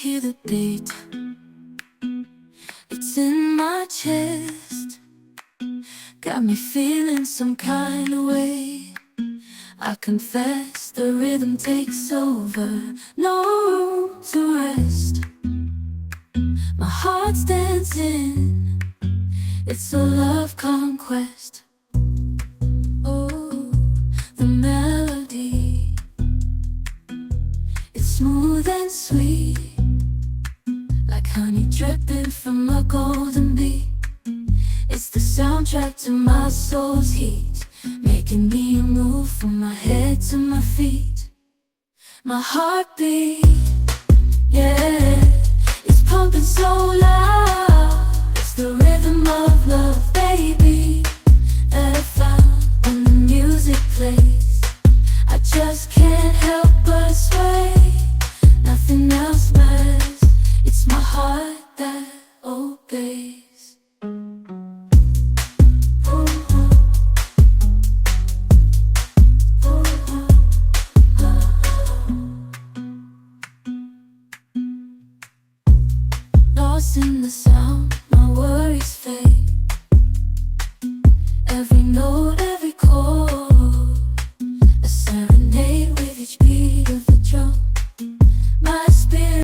hear the beat, it's in my chest, got me feeling some kind of way. I confess the rhythm takes over, no room to rest. My heart's dancing, it's a love conquest. Oh, the melody, it's smooth and sweet, like honey dripping from a golden bee. It's the soundtrack to my soul's heat, making me move from my head to my feet. My heartbeat, yeah, it's pumping so loud. It's the rhythm of love, baby, that I found when the music plays. I just can't help but sway, nothing else matters. It's my heart that obeys. Lost in the sound, my worries fade. Every note